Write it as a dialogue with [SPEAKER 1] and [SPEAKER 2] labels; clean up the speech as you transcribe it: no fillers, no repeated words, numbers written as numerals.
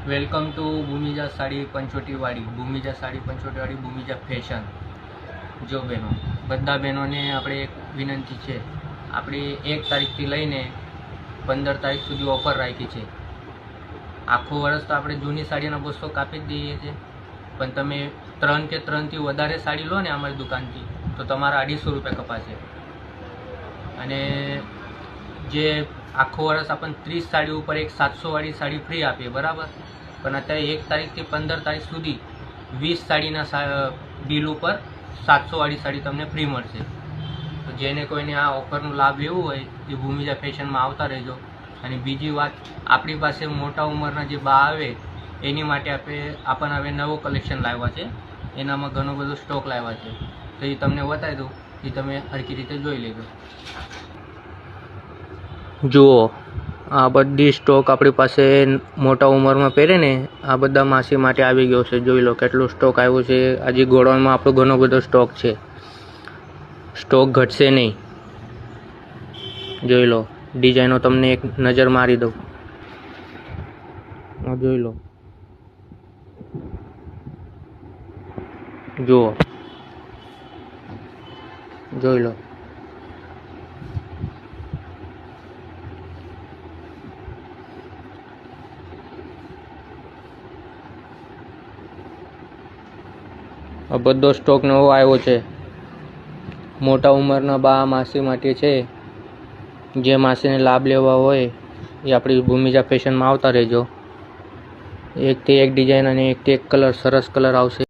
[SPEAKER 1] Welcome to Bhumija sari પંચોટીવાળી Bhumija fashion. જો બહેનો, બધા બહેનોને આપણે એક વિનંતી છે, આપણી 1 તારીખથી લઈને 15 તારીખ સુધી ઓફર રાખી છે. આખું વર્ષ તો આપણે જૂની સાડીના 200 કાપી જ દઈએ છીએ, પણ તમે 3 કે 3થી વધારે સાડી લો ને અમારી દુકાનથી તો તમારા 250 રૂપિયા કપાશે. અને જે આખું વર્ષ આપણને 30 સાડી ઉપર એક 700 વાળી સાડી ફ્રી આપીએ, બરાબર. પણ અત્યારે 1 તારીખથી 15 તારીખ સુધી 20 સાડીના બિલ ઉપર 700 વાળી સાડી તમને ફ્રી મળશે. તો જેને કોઈને આ ઓફરનો લાભ લેવો હોય એ ભૂમિજા ફેશનમાં આવતા રહેજો. અને બીજી વાત, આપણી પાસે મોટા ઉંમરના જે બા આવે એની માટે આપણને હવે નવો કલેક્શન લાવ્યા છે. એનામાં ઘણો બધો સ્ટોક લાવ્યા છે, તો એ તમને બતાવી દઉં, એ તમે સરખી રીતે જોઈ લેજો. જુઓ, આ બધી સ્ટોક આપણી પાસે મોટા ઉંમરમાં પહેરે ને આ બધા માસી માટે આવી ગયો છે. જોઈ લો કેટલો સ્ટોક આવ્યો છે. હજી ગોડાઉનમાં આપણો ઘણો બધો સ્ટોક છે, સ્ટોક ઘટશે નહીં. જોઈ લો, ડિઝાઇનો તમને એક નજર મારી દઉં. જોઈ લો, જુઓ, જોઈ લો. આ બધો સ્ટોક નવો આવ્યો છે. મોટા ઉંમરના બા માસી માટે છે. જે માસીને લાભ લેવા હોય એ આપણી ભૂમિજા ફેશનમાં આવતા રહેજો. એકથી એક ડિઝાઇન અને એકથી એક કલર, સરસ કલર આવશે.